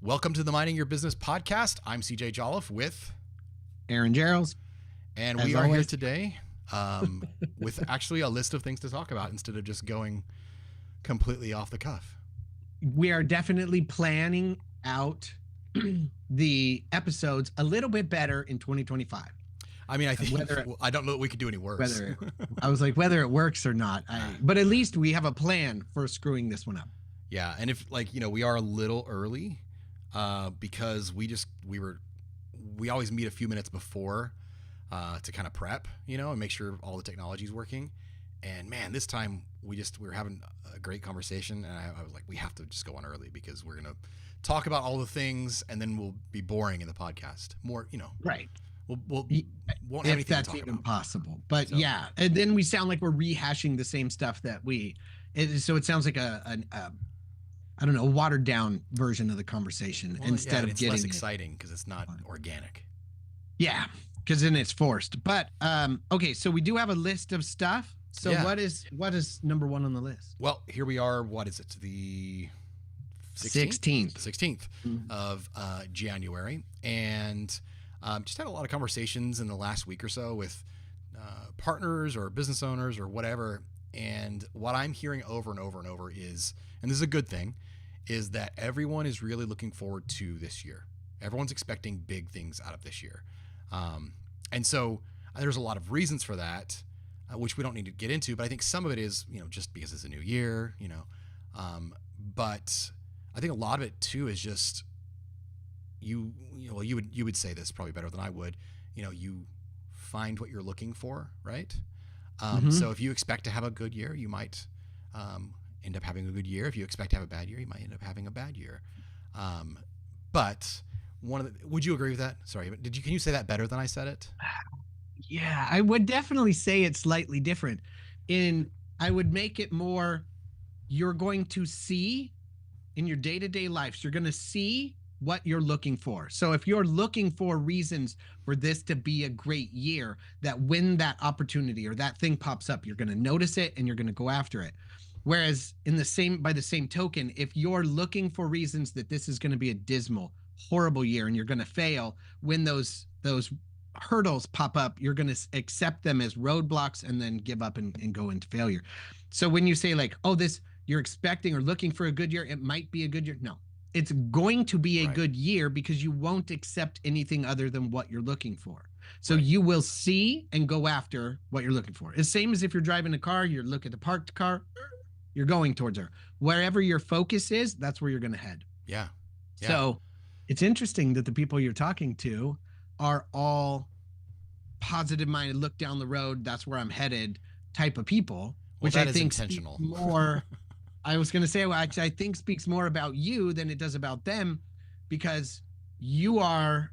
Welcome to the Minding Your Business podcast. I'm CJ Jolliffe with Aaron Gerald. And we are here today with actually a list of things to talk about instead of just going completely off the cuff. We are definitely planning out the episodes a little bit better in 2025. I mean, I don't know that we could do any worse. Whether it works or not, but at least we have a plan for screwing this one up. Yeah. And if we are a little early because we always meet a few minutes before to kind of prep, and make sure all the technology is working. And man, this time we were having a great conversation, and I was like, we have to just go on early because we're going to talk about all the things, and then we'll be boring in the podcast more, Right. We'll won't have anything to talk even about. Possible. But yeah, and then we sound like we're rehashing the same stuff that so it sounds like a watered down version of the conversation instead of getting less exciting because it's not organic. Yeah, because then it's forced. But okay, so we do have a list of stuff. So what is number one on the list? Well, here we are. What is it? The 16th of January, and just had a lot of conversations in the last week or so with partners or business owners or whatever. And what I'm hearing over and over and over is, and this is a good thing, is that everyone is really looking forward to this year. Everyone's expecting big things out of this year. And so there's a lot of reasons for that, which we don't need to get into, but I think some of it is, just because it's a new year, but I think a lot of it too is just you would say this probably better than I would, you find what you're looking for, right? So if you expect to have a good year, you might end up having a good year. If you expect to have a bad year, you might end up having a bad year. But would you agree with that? Sorry, but can you say that better than I said it? Yeah, I would definitely say it's slightly different. I would make it more, you're going to see in your day-to-day life, you're going to see what you're looking for. So if you're looking for reasons for this to be a great year, that when that opportunity or that thing pops up, you're going to notice it and you're going to go after it. Whereas by the same token, if you're looking for reasons that this is going to be a dismal, horrible year and you're going to fail, when those hurdles pop up, you're going to accept them as roadblocks and then give up and go into failure. So when you say you're expecting or looking for a good year, it might be a good year. No, it's going to be a good year because you won't accept anything other than what you're looking for. So you will see and go after what you're looking for. It's same as if you're driving a car, you look at the parked car, you're going towards her. Wherever your focus is, that's where you're going to head. Yeah. So it's interesting that the people you're talking to are all positive minded, look down the road, that's where I'm headed type of people, which I think intentional. More, I was going to say, I think speaks more about you than it does about them, because you are,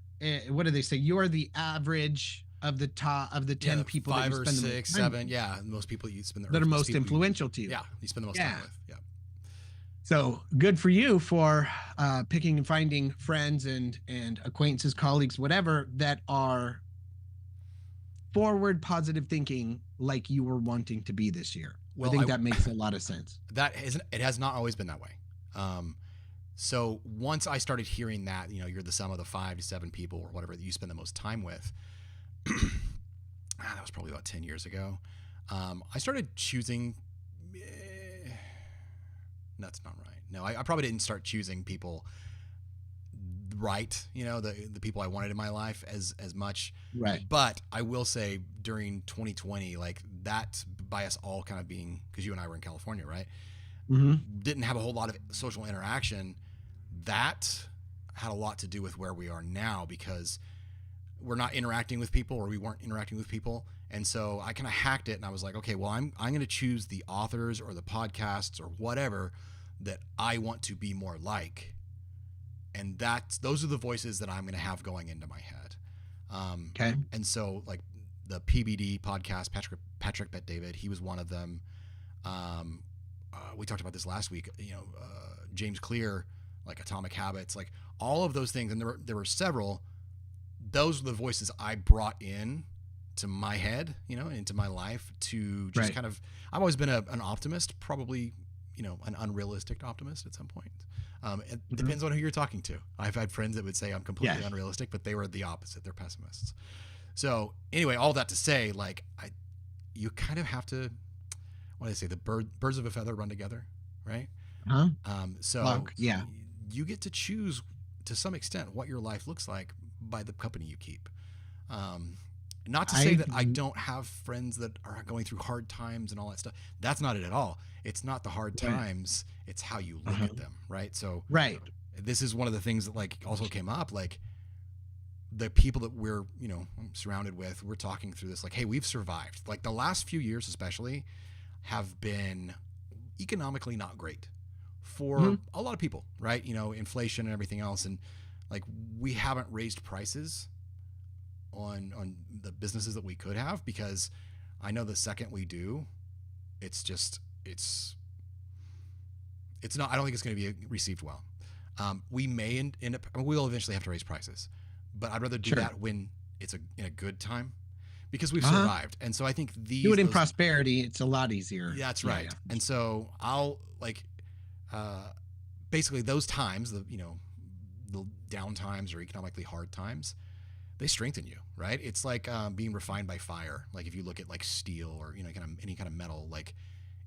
what do they say? You're the average of the top of the 10 people. 5 or 6, 7. Yeah. Most people you spend that are most influential to you. Yeah. You spend the most time with. Yeah. So good for you for picking and finding friends and acquaintances, colleagues, whatever, that are forward positive thinking like you were wanting to be this year. Well, I think that makes a lot of sense. It has not always been that way. So once I started hearing that, you're the sum of the 5 to 7 people or whatever that you spend the most time with, that was probably about 10 years ago. I started choosing. That's not right. No, I probably didn't start choosing people right. The people I wanted in my life as much. Right. But I will say during 2020, that by us all kind of being, because you and I were in California, right? Mm-hmm. Didn't have a whole lot of social interaction. That had a lot to do with where we are now, because we're not interacting with people, or we weren't interacting with people. And so I kind of hacked it, and I was like, okay, well, I'm going to choose the authors or the podcasts or whatever that I want to be more like. And those are the voices that I'm going to have going into my head. Okay. And so the PBD podcast, Patrick Bet-David, he was one of them. We talked about this last week, James Clear, Atomic Habits, all of those things. And there were several. Those are the voices I brought in to my head, into my life to just kind of, I've always been an optimist, probably, an unrealistic optimist at some point. It Mhm. depends on who you're talking to. I've had friends that would say I'm completely Yeah. unrealistic, but they were the opposite. They're pessimists. So anyway, all that to say, like you kind of have to, what do they say? The birds of a feather run together, right? Huh? So Look, yeah. you get to choose to some extent what your life looks like by the company you keep. Um, Not to say I that I don't have friends that are going through hard times and all that stuff. That's not it at all. It's not the hard Right. times. It's how you look Uh-huh. at them, right? So Right. this is one of the things that like also came up, like the people that we're, surrounded with, we're talking through this, like, hey, we've survived. Like the last few years, especially, have been economically not great for Mhm. a lot of people, right? Inflation and everything else. And like we haven't raised prices on the businesses that we could have, because I know the second we do, it's just it's not. I don't think it's going to be received well. We may end up. I mean, we'll eventually have to raise prices, but I'd rather do Sure. that when it's in a good time, because we've Uh-huh. survived. And so I think Do it in those. prosperity. It's a lot easier. Yeah, that's Yeah. right. Yeah. And so I'll uh, basically those times, the down times or economically hard times, they strengthen you, right? It's like being refined by fire. Like if you look at like steel or any kind of metal, like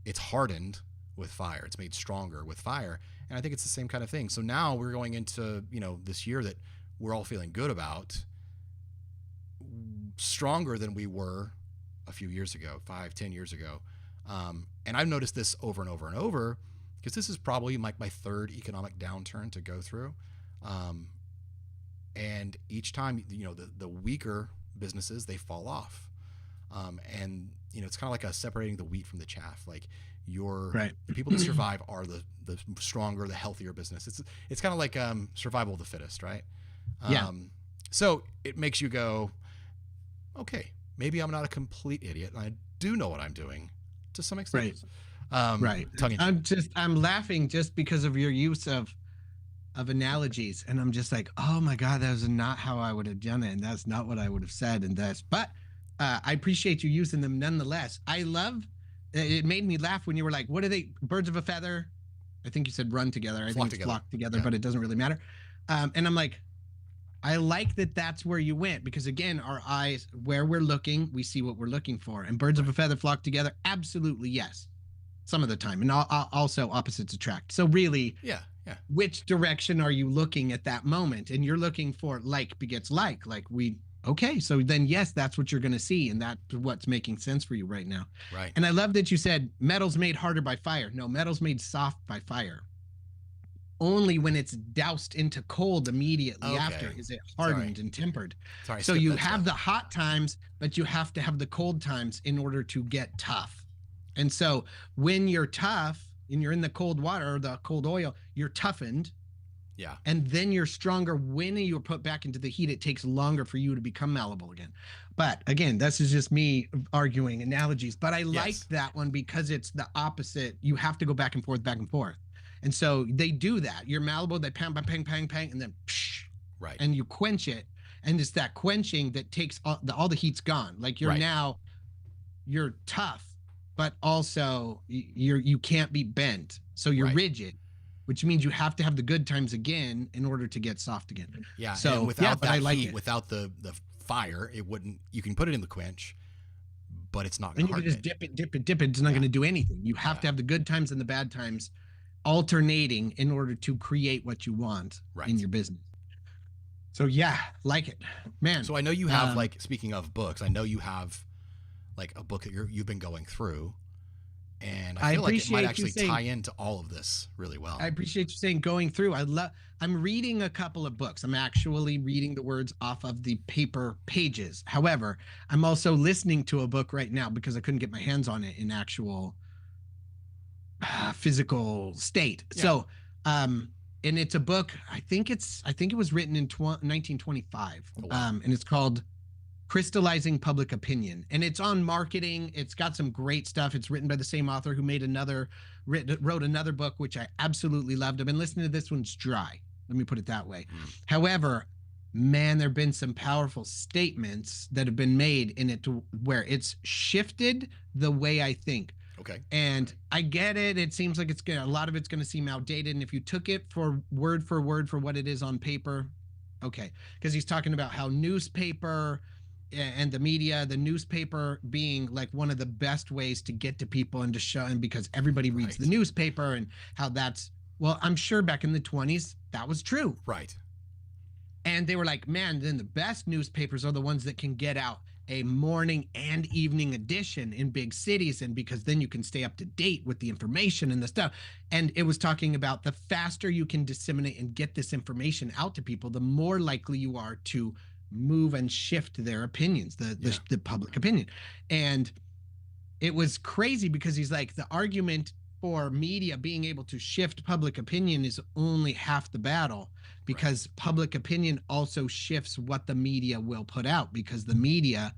it's hardened with fire. It's made stronger with fire, and I think it's the same kind of thing. So now we're going into this year that we're all feeling good about, stronger than we were a few years ago, 5-10 years ago. And I've noticed this over and over and over, because this is probably like my third economic downturn to go through. Um, and each time, the weaker businesses, they fall off. And it's kind of like separating the wheat from the chaff. Like Right. the people that survive are the stronger, the healthier business. It's kind of like survival of the fittest, right? Yeah. So it makes you go, okay, maybe I'm not a complete idiot, and I do know what I'm doing to some extent. Right. Tongue in cheek. I'm laughing just because of your use of analogies, and I'm just like, oh my god, that was not how I would have done it, and that's not what I would have said, and but I appreciate you using them nonetheless. I love it. Made me laugh when you were like, what are they? Birds of a feather. I think you said run together. I think it's Together. flock together, Yeah. but it doesn't really matter. And I'm like, I like that that's where you went, because again, our eyes, where we're looking, we see what we're looking for. And birds of a feather flock together, absolutely yes, some of the time, and also opposites attract. So really, Yeah. which direction are you looking at that moment? And you're looking for like begets like okay, so then yes, that's what you're going to see, and that's what's making sense for you right now. Right. And I love that you said metal's made harder by fire. No, metal's made soft by fire. Only when it's doused into cold immediately after is it hardened and tempered. Sorry. So you have the hot times, but you have to have the cold times in order to get tough. And so when you're tough and you're in the cold water or the cold oil, you're toughened. Yeah. And then you're stronger when you're put back into the heat. It takes longer for you to become malleable again. But again, this is just me arguing analogies. But I like that one because it's the opposite. You have to go back and forth, back and forth. And so they do that. You're malleable, they pang, pang, pang, pang, and then psh, right. And you quench it. And it's that quenching that takes all the heat's gone. Like you're now, you're tough, but also you can't be bent. So you're rigid, which means you have to have the good times again in order to get soft again. Yeah. So and without that heat, without the fire, it wouldn't. You can put it in the quench, but it's not. And you can just dip it. It's not going to do anything. You have to have the good times and the bad times alternating in order to create what you want in your business. So like it, man. So I know you have speaking of books, I know you have like a book that you've been going through. And I feel like it might actually tie into all of this really well. I appreciate you saying going through. I'm reading a couple of books. I'm actually reading the words off of the paper pages. However, I'm also listening to a book right now because I couldn't get my hands on it in actual physical state. Yeah. So, and it's a book. I think it was written in 1925. Oh, wow. And it's called Crystallizing Public Opinion, and it's on marketing. It's got some great stuff. It's written by the same author who wrote another book, which I absolutely loved. I've been listening to this one's dry. Let me put it that way. However, man, there have been some powerful statements that have been made in it to where it's shifted the way I think. Okay. And I get it. It seems like a lot of it's going to seem outdated. And if you took it for word for what it is on paper, okay. Because he's talking about how newspaper and the newspaper being like one of the best ways to get to people and to show, and because everybody reads the newspaper, and how that's, well, I'm sure back in the 20s, that was true. Right. And they were like, man, then the best newspapers are the ones that can get out a morning and evening edition in big cities, and because then you can stay up to date with the information and the stuff. And it was talking about the faster you can disseminate and get this information out to people, the more likely you are to move and shift their opinions, the public opinion. And it was crazy because he's like, the argument for media being able to shift public opinion is only half the battle, because public opinion also shifts what the media will put out, because the media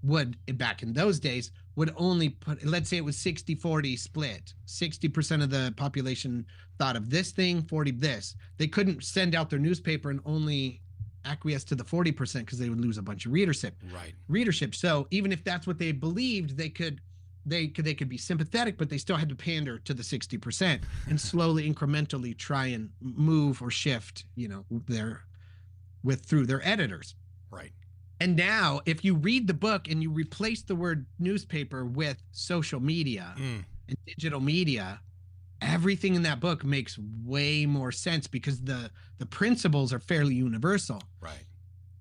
would, back in those days, would only put, let's say it was 60-40 split. 60% of the population thought of this thing, 40 this. They couldn't send out their newspaper and only acquiesce to the 40% because they would lose a bunch of readership. So even if that's what they believed, they could be sympathetic, but they still had to pander to the 60% and slowly, incrementally try and move or shift, through their editors. Right. And now, if you read the book and you replace the word newspaper with social media and digital media, everything in that book makes way more sense, because the principles are fairly universal. Right.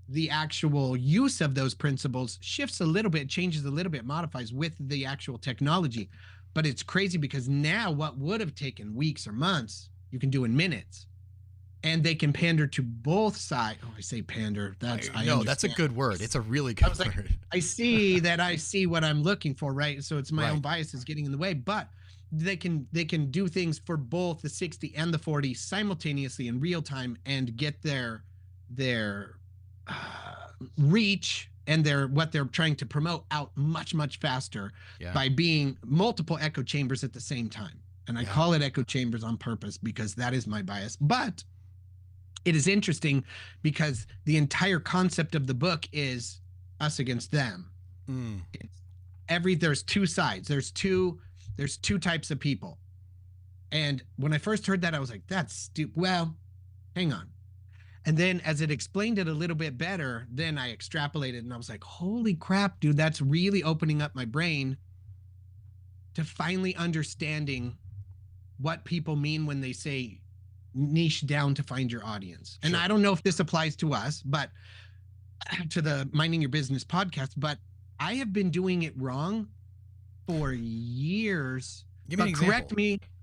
The actual use of those principles shifts a little bit, changes a little bit, modifies with the actual technology. But it's crazy because now what would have taken weeks or months, you can do in minutes. And they can pander to both sides. Oh, I say pander. That's a good word. It's a really good word. I see what I'm looking for, right? So it's my own biases getting in the way. But they can do things for both the 60 and the 40 simultaneously in real time, and get their reach and what they're trying to promote out much faster by being multiple echo chambers at the same time. And I call it echo chambers on purpose because that is my bias. But it is interesting because the entire concept of the book is us against them. There's two sides. There's two types of people. And when I first heard that, I was like, that's stupid. Well, hang on. And then as it explained it a little bit better, then I extrapolated and I was like, holy crap, dude, that's really opening up my brain to finally understanding what people mean when they say niche down to find your audience. And I don't know if this applies to us, but to the Minding Your Business podcast, but I have been doing it wrong for years. Give me an example.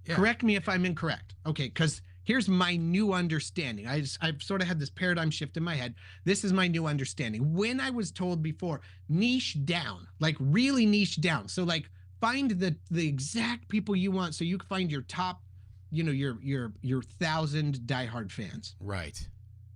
Correct me if I'm incorrect. Okay, because here's my new understanding. I've sort of had this paradigm shift in my head. This is my new understanding. When I was told before, niche down, like really niche down. So like find the exact people you want, so you can find your top, your 1,000 diehard fans. Right.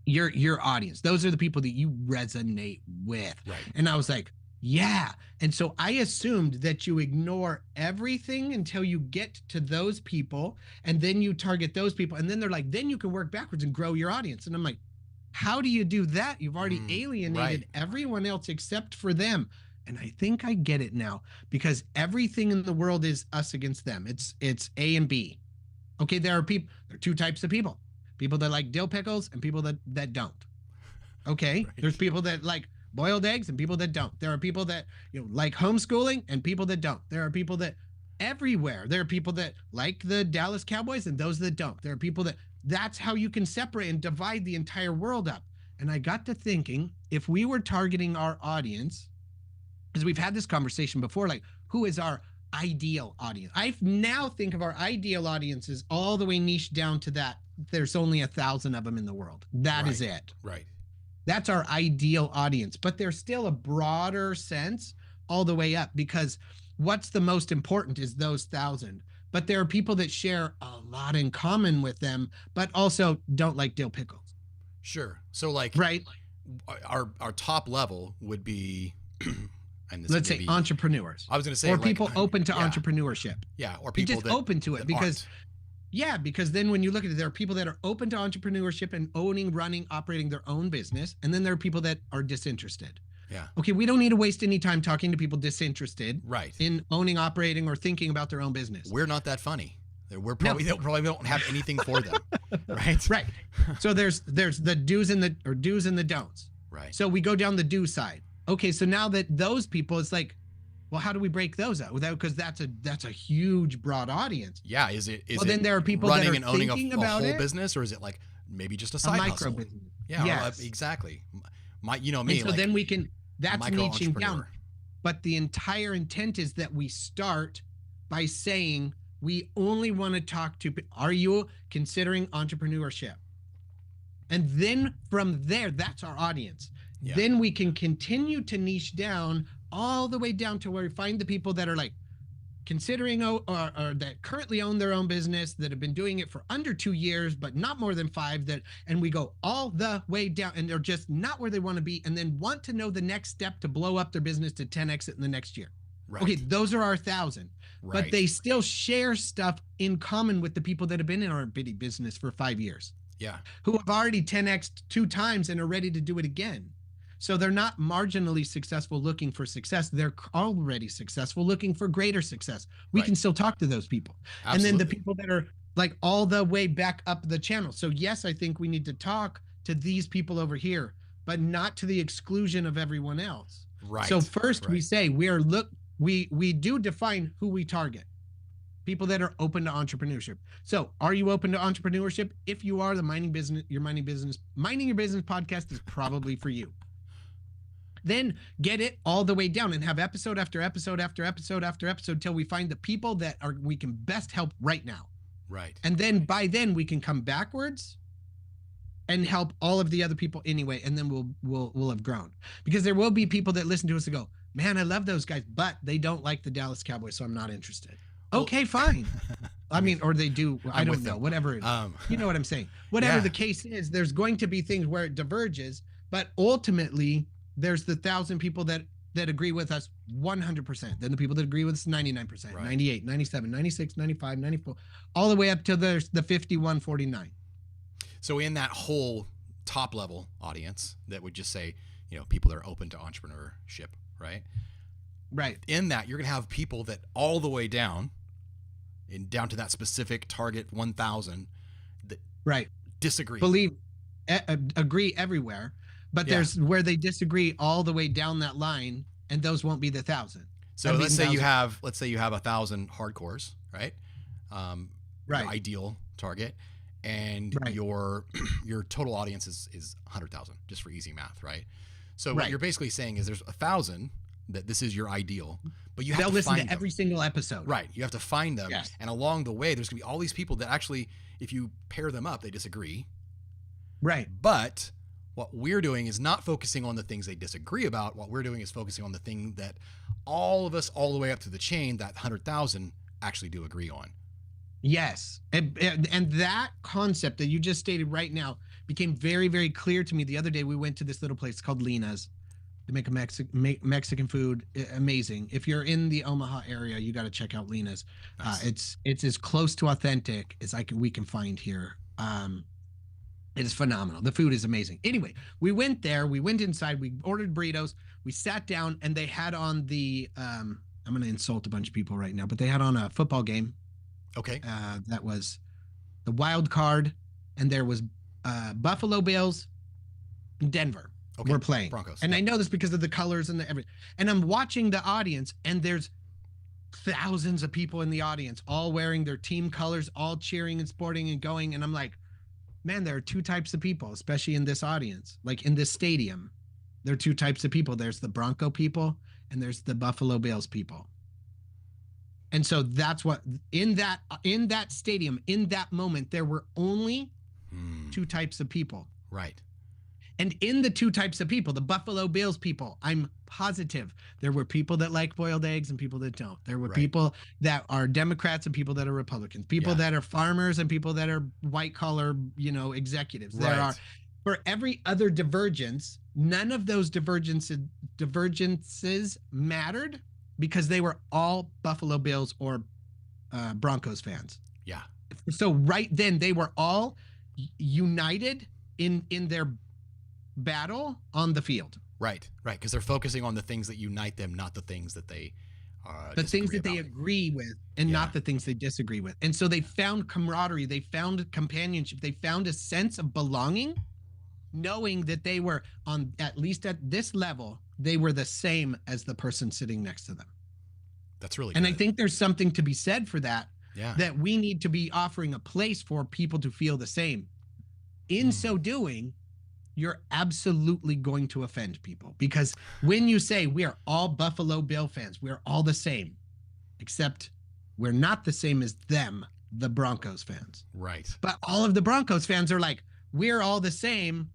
Your audience. Those are the people that you resonate with. Right. And I was like, yeah. And so I assumed that you ignore everything until you get to those people, and then you target those people. And then they're like, then you can work backwards and grow your audience. And I'm like, how do you do that? You've already alienated everyone else except for them. And I think I get it now, because everything in the world is us against them. It's A and B. Okay, there are two types of people that like dill pickles and people that don't. Okay, There's people that like boiled eggs and people that don't. There are people that like homeschooling and people that don't. There are people that everywhere. There are people that like the Dallas Cowboys and those that don't. There are people that's how you can separate and divide the entire world up. And I got to thinking, if we were targeting our audience, because we've had this conversation before, like who is our ideal audience? I now think of our ideal audience as all the way niche down to that. There's only 1,000 of them in the world. That is it. Right. That's our ideal audience, but there's still a broader sense all the way up, because what's the most important is those 1,000. But there are people that share a lot in common with them, but also don't like dill pickles. Sure. So like, our top level would be, and let's say entrepreneurs. I was going to say, or people open to entrepreneurship. Yeah. Or people just open to it, because because then when you look at it, there are people that are open to entrepreneurship and owning, running, operating their own business. And then there are people that are disinterested. Yeah. Okay, we don't need to waste any time talking to people disinterested Right. in owning, operating, or thinking about their own business. We're not that funny. We're No. probably don't have anything for them. Right. Right. So there's the do's and the don'ts. Right. So we go down the do side. Okay, so now that those people, it's like, well, how do we break those out? Because that's a huge, broad audience. Yeah. Is it then there are people running that are and owning thinking a about whole it? maybe just a side micro hustle? business. Yeah. Yes. Exactly. Me. And so then we can. That's niching down. Micro-entrepreneur. But the entire intent is that we start by saying we only want to talk to. Are you considering entrepreneurship? And then from there, that's our audience. Yeah. Then we can continue to niche down all the way down to where we find the people that are like considering or that currently own their own business, that have been doing it for under 2 years, but not more than 5, and we go all the way down, and they're just not where they want to be, and then want to know the next step to blow up their business to 10x it in the next year. Right. Okay, those are our 1,000. Right. But they still share stuff in common with the people that have been in our bitty business for 5 years. Yeah. Who have already 10x'd 2 times and are ready to do it again. So they're not marginally successful looking for success. They're already successful looking for greater success. We can still talk to those people. Absolutely. And then the people that are like all the way back up the channel. So yes, I think we need to talk to these people over here, but not to the exclusion of everyone else. Right. So first we say we do define who we target. People that are open to entrepreneurship. So are you open to entrepreneurship? If you are, Minding Your Business podcast is probably for you. Then get it all the way down and have episode after episode after episode after episode till we find the people that we can best help right now. Right. And then by then we can come backwards and help all of the other people anyway, and then we'll have grown. Because there will be people that listen to us and go, man, I love those guys, but they don't like the Dallas Cowboys, so I'm not interested. Well, okay, fine. I mean, or they do. I don't know. Whatever it is. You know what I'm saying? Whatever the case is, there's going to be things where it diverges, but ultimately there's the 1,000 people that agree with us 100%. Then the people that agree with us 99%, Right. 98, 97, 96, 95, 94, all the way up to the 51-49. So in that whole top level audience that would just say, people that are open to entrepreneurship, right? Right. In that, you're going to have people that all the way down to that specific target 1,000 that disagree. Agree everywhere. But there's where they disagree all the way down that line, and those won't be the 1,000. So let's say you have 1,000 hardcores, right? Right. Your ideal target, and your total audience is 100,000, just for easy math, right? So what you're basically saying is there's 1,000 that this is your ideal, but you have to listen find to every single episode. Right. You have to find them, Yes. and along the way, there's gonna be all these people that actually, if you pair them up, they disagree. Right. But what we're doing is not focusing on the things they disagree about. What we're doing is focusing on the thing that all of us, all the way up to the chain, that 100,000 actually do agree on. Yes. And that concept that you just stated right now became very, very clear to me the other day. We went to this little place called Lena's. They make Mexican food. Amazing. If you're in the Omaha area, you got to check out Lena's. Nice. It's as close to authentic as we can find here. It is phenomenal. The food is amazing. Anyway, we went there. We went inside. We ordered burritos. We sat down, and they had on the I'm going to insult a bunch of people right now, but they had on a football game. Okay. That was the wild card, and there was Buffalo Bills, Denver. Okay. Were playing. Broncos. And I know this because of the colors and everything. And I'm watching the audience, and there's thousands of people in the audience, all wearing their team colors, all cheering and sporting and going. And I'm like, man, there are 2 types of people, especially in this audience, like in this stadium. There are 2 types of people. There's the Bronco people, and there's the Buffalo Bills people. And so that's what in that stadium, in that moment, there were only 2 types of people. Right. And in the 2 types of people, the Buffalo Bills people, I'm positive there were people that like boiled eggs and people that don't. There were people that are Democrats and people that are Republicans, people that are farmers and people that are white collar, executives. There are, for every other divergence, none of those divergences mattered because they were all Buffalo Bills or Broncos fans. Yeah. So right then they were all united in their battle on the field. Right, right, because they're focusing on the things that unite them, not the things that they The things disagree that they about. agree with and Yeah, not the things they disagree with. And so they found camaraderie, they found companionship, they found a sense of belonging, knowing that they were on, at least at this level, they were the same as the person sitting next to them. that's really And I good. think there's something to be said for that, Yeah. that we need to be offering a place for people to feel the same. In so doing, you're absolutely going to offend people, because when you say we are all Buffalo Bill fans, we're all the same, except we're not the same as them, the Broncos fans. Right. But all of the Broncos fans are like, we're all the same.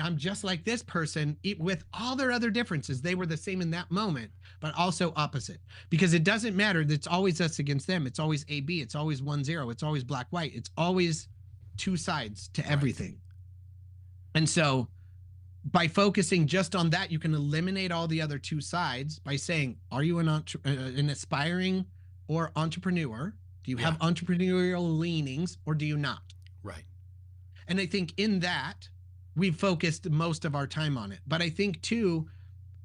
I'm just like this person, with all their other differences. They were the same in that moment, but also opposite, because it doesn't matter. It's always us against them. It's always AB. It's always 1-0. It's always black, white. It's always two sides to everything. And so by focusing just on that, you can eliminate all the other two sides by saying, are you an aspiring or entrepreneur? Do you have entrepreneurial leanings, or do you not? Right. And I think in that, we've focused most of our time on it. But I think too,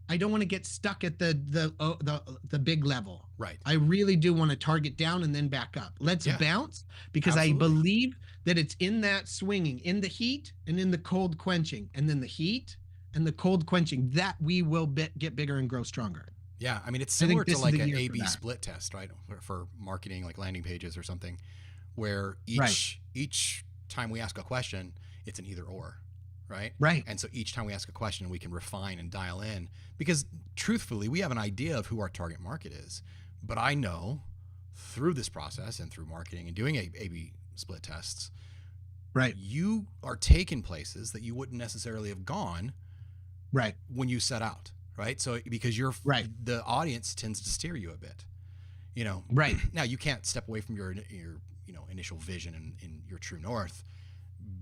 I don't want to get stuck at the big level. Right. I really do want to target down and then back up. Let's bounce, because Absolutely. I believe that it's in that swinging, in the heat and in the cold quenching, and then the heat and the cold quenching, that we will get bigger and grow stronger. Yeah, I mean, it's similar to this is like the an year for A/B that. split test, right? For marketing, like landing pages or something, where each time we ask a question, it's an either or, right? Right. And so each time we ask a question, we can refine and dial in, because truthfully, we have an idea of who our target market is. But I know through this process and through marketing and doing A/B split tests, Right. you are taking places that you wouldn't necessarily have gone Right. when you set out, right? So because you're Right. the audience tends to steer you a bit, you know. Right. Now you can't step away from your initial vision and your true north,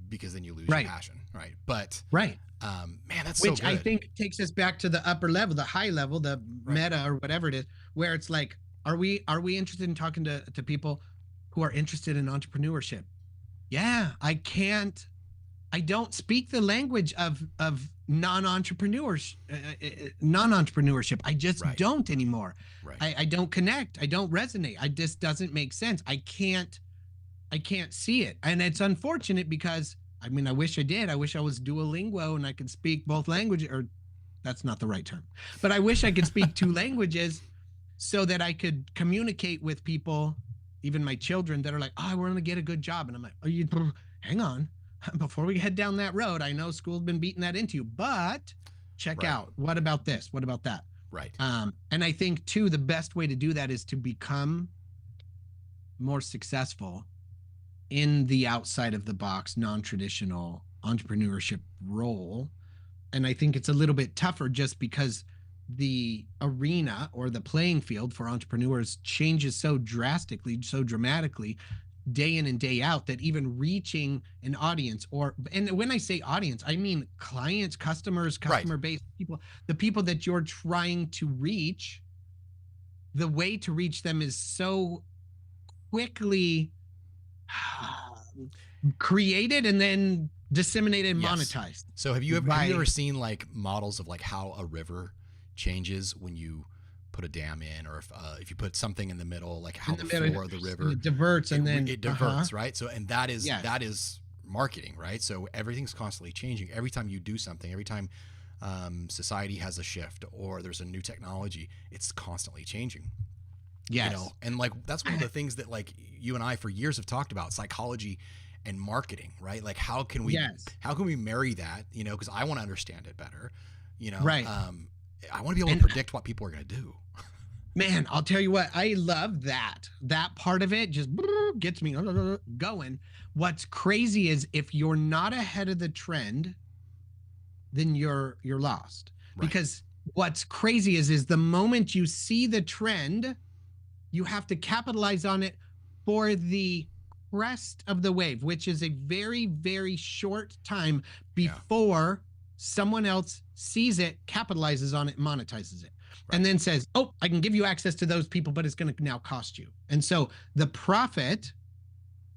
because then you lose your passion, right? But Right. man, that's Which so good. I think takes us back to the upper level, the high level, the meta or whatever it is, where it's like, are we interested in talking to people who are interested in entrepreneurship? Yeah, I don't speak the language of non-entrepreneurship. I just don't anymore. Right. I don't connect. I don't resonate. I just doesn't make sense. I can't see it. And it's unfortunate, because I mean, I wish I did. I wish I was Duolingo and I could speak both languages, or that's not the right term, but I wish I could speak two languages so that I could communicate with people, even my children, that are like, oh, I want to get a good job. And I'm like, hang on, before we head down that road, I know school's been beating that into you, but check out, what about this? What about that? Right. And I think too, the best way to do that is to become more successful in the outside of the box, non-traditional entrepreneurship role. And I think it's a little bit tougher, just because the arena or the playing field for entrepreneurs changes so drastically, so dramatically, day in and day out, that even reaching an audience, and when I say audience, I mean clients, customers, customer base, people, the people that you're trying to reach, the way to reach them is so quickly created and then disseminated and monetized. So have you ever seen like models of like how a river changes when you put a dam in, or if you put something in the middle, like how the floor of the river diverts, and then it diverts, right? So, and that is marketing, right? So everything's constantly changing. Every time you do something, every time society has a shift or there's a new technology, it's constantly changing. Yes. You know, and like that's one of the things that like you and I for years have talked about, psychology and marketing, right? Like how can we marry that, you know, because I want to understand it better, you know. Right. I want to be able to predict what people are going to do. Man, I'll tell you what, I love that. That part of it just gets me going. What's crazy is if you're not ahead of the trend, then you're lost. Right. Because what's crazy is the moment you see the trend, you have to capitalize on it for the crest of the wave, which is a very, very short time before someone else sees it, capitalizes on it, monetizes it, and then says, oh, I can give you access to those people, but it's going to now cost you. And so the profit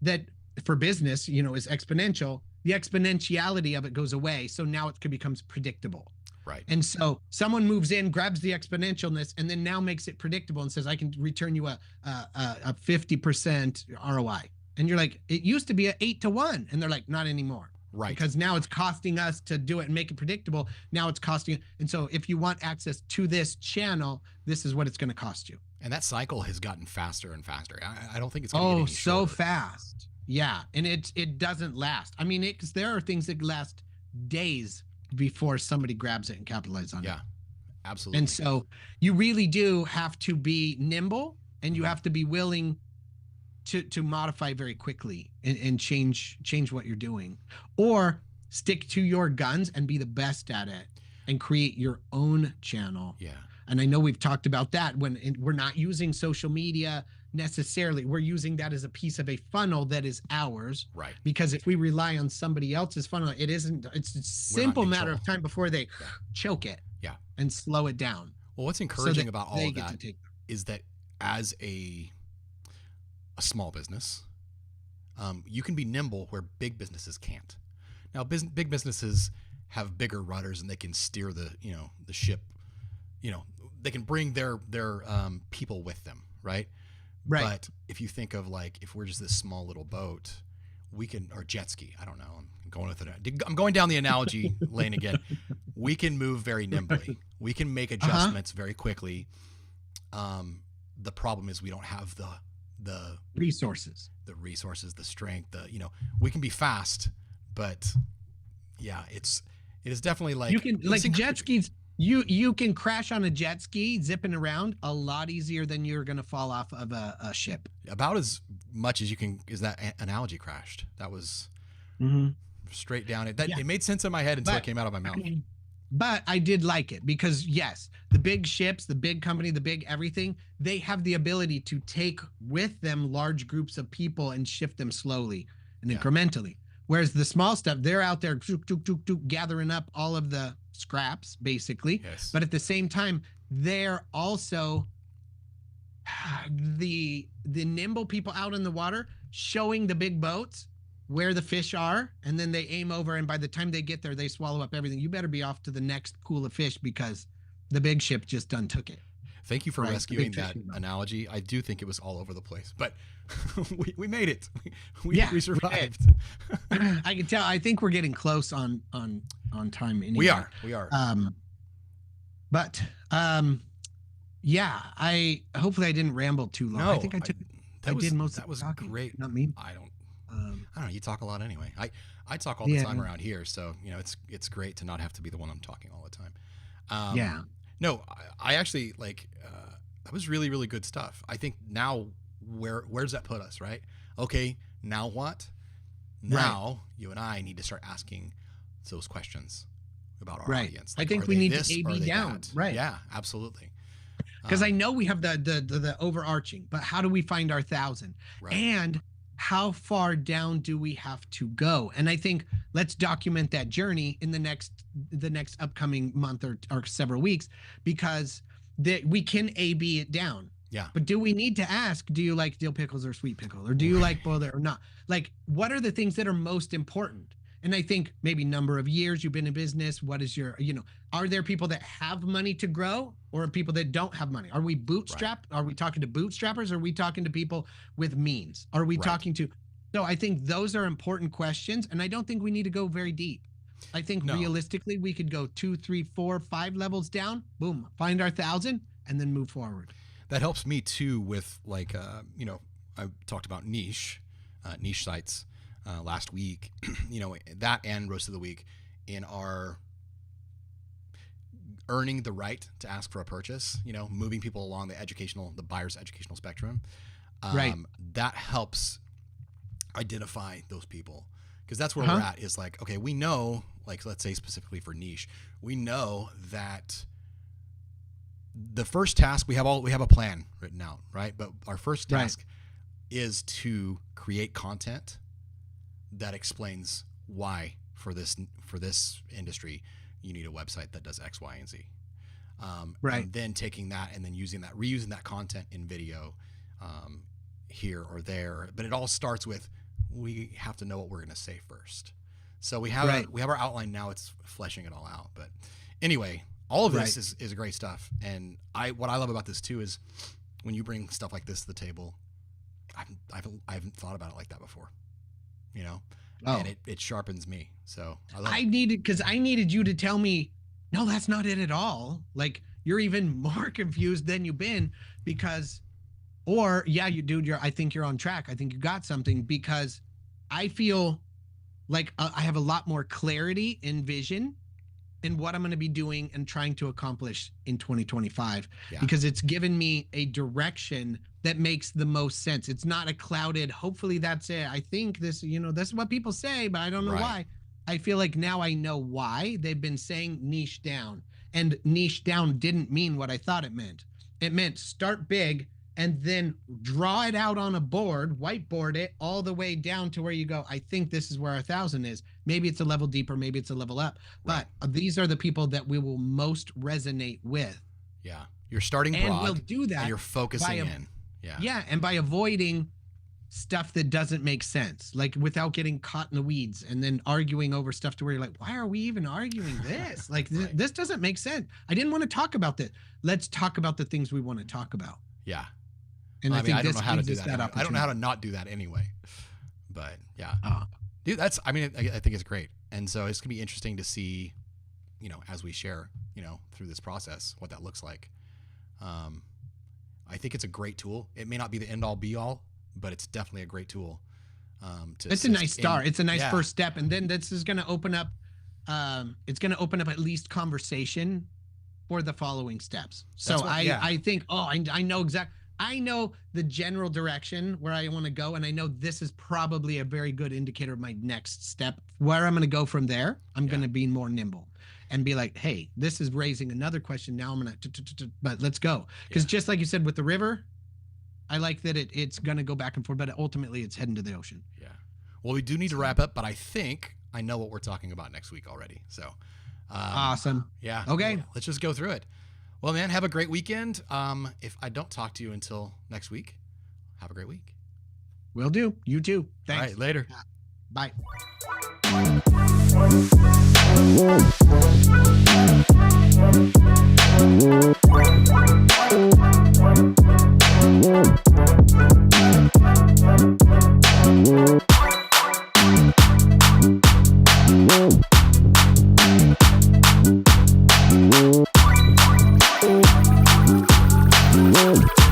that for business, you know, is exponential. The exponentiality of it goes away. So now it becomes predictable. Right. And so someone moves in, grabs the exponentialness, and then now makes it predictable and says, I can return you a 50% ROI. And you're like, it used to be 8-1. And they're like, not anymore. Right. Because now it's costing us to do it and make it predictable. Now it's costing. And so if you want access to this channel, this is what it's going to cost you. And that cycle has gotten faster and faster. I don't think it's going to get any so shorter. fast. Yeah. And it doesn't last. I mean, because there are things that last days before somebody grabs it and capitalizes on it. Yeah, absolutely. And so you really do have to be nimble, and you have to be willing to modify very quickly and change what you're doing, or stick to your guns and be the best at it and create your own channel. Yeah. And I know we've talked about that when we're not using social media necessarily. We're using that as a piece of a funnel that is ours. Right. Because if we rely on somebody else's funnel, it's a simple matter of time before they choke it. Yeah. And slow it down. Well, what's encouraging about all of that is that as a small business, you can be nimble where big businesses can't. Now, big businesses have bigger rudders and they can steer the ship. They can bring their people with them, right? Right. But if you think of like, if we're just this small little boat, we can, or jet ski, I don't know, I'm going with it. I'm going down the analogy lane again. We can move very nimbly. We can make adjustments very quickly. The problem is we don't have the resources, the strength, we can be fast, but yeah, it is definitely like, you can, like jet skis. You can crash on a jet ski zipping around a lot easier than you're going to fall off of a ship. About as much as you can. Is that analogy crashed? That was straight down. It made sense in my head until it came out of my mouth. But I did like it because yes, the big ships, the big company, the big everything, they have the ability to take with them large groups of people and shift them slowly and incrementally. Whereas the small stuff, they're out there gathering up all of the scraps, basically. Yes. But at the same time, they're also the nimble people out in the water showing the big boats where the fish are, and then they aim over, and by the time they get there, they swallow up everything. You better be off to the next pool of fish because the big ship just done took it. Thank you for rescuing that analogy. I do think it was all over the place, but we made it. We survived. I can tell. I think we're getting close on time. Anyway. We are. But yeah. Hopefully I didn't ramble too long. No, I think I did most. That was talking, great. Not me. I don't know. You talk a lot anyway. I talk all the time around here, so it's great to not have to be the one I'm talking all the time. Yeah. No, I actually that was really, really good stuff. I think now where does that put us, right? Okay, now what? Now you and I need to start asking those questions about our audience. Like, I think we need to A/B down. That? Right. Yeah, absolutely. Because I know we have the overarching, but how do we find our 1,000? Right. And how far down do we have to go? And I think let's document that journey in the next upcoming month or several weeks, because we can A/B it down. Yeah. But do we need to ask, do you like dill pickles or sweet pickle? Or do you like boiled or not? Like, what are the things that are most important? And I think maybe number of years you've been in business. What is your, are there people that have money to grow or people that don't have money? Are we bootstrapped? Right. Are we talking to bootstrappers? Are we talking to people with means? Are we talking to, so I think those are important questions. And I don't think we need to go very deep. I think realistically we could go 2, 3, 4, 5 levels down, boom, find our 1,000 and then move forward. That helps me too with like, I talked about niche sites last week, that and roast of the week in our earning the right to ask for a purchase, moving people along the buyer's educational spectrum. That helps identify those people. Because that's where we're at is like, okay, we know, like, let's say specifically for niche, we know that the first task, we have a plan written out, right? But our first task is to create content that explains why for this industry, you need a website that does X, Y, and Z. And then taking that and then reusing that content in video here or there. But it all starts with, we have to know what we're going to say first. So we have Right. we have our outline now. It's fleshing it all out. But anyway, all of this Right. is great stuff. And what I love about this too is when you bring stuff like this to the table, I haven't thought about it like that before, you know, Oh, and it sharpens me. So I love I it. needed, because I needed you to tell me, no, that's not it at all. Like, you're even more confused than you've been because, or yeah, you dude, I think you're on track. I think you got something, because I feel like I have a lot more clarity and vision in what I'm going to be doing and trying to accomplish in 2025, Yeah. because it's given me a direction that makes the most sense. It's not a clouded, hopefully that's it. I think this, this is what people say, but I don't know Right. why. I feel like now I know why they've been saying niche down, and niche down didn't mean what I thought it meant. It meant start big and then draw it out on a board, whiteboard it all the way down to where you go, I think this is where 1,000 is. Maybe it's a level deeper, maybe it's a level up, Right. but these are the people that we will most resonate with. Yeah. You're starting And broad we'll do that and you're focusing by in. Yeah. Yeah, and by avoiding stuff that doesn't make sense, like without getting caught in the weeds and then arguing over stuff to where you're like, why are we even arguing this? Like, Right. this doesn't make sense. I didn't want to talk about this. Let's talk about the things we want to talk about. Yeah. And I I mean, think I don't this know how to gives do us that. that Anyway. I don't know how to opportunity. not do that anyway. But yeah, Ah, dude, I mean, I think it's great. And so it's gonna be interesting to see, as we share, through this process, what that looks like. I think it's a great tool. It may not be the end all be all, but it's definitely a great tool. To it's a assist nice start. in- It's a nice yeah, first step. And then this is going to open up, it's going to open up at least conversation for the following steps. So That's what- yeah. I think, I know I know the general direction where I want to go. And I know this is probably a very good indicator of my next step. Where I'm going to go from there, I'm Yeah. going to be more nimble and be like, hey, this is raising another question. Now I'm going to, but let's go. Because Yeah. just like you said with the river, I like that it's going to go back and forth, but ultimately it's heading to the ocean. Yeah. Well, we do need to wrap up, but I think I know what we're talking about next week already. So, Awesome. yeah. Okay. Yeah, let's just go through it. Well, man, have a great weekend. If I don't talk to you until next week, have a great week. Will do. You too. All Thanks. right, later. Bye. Whoa.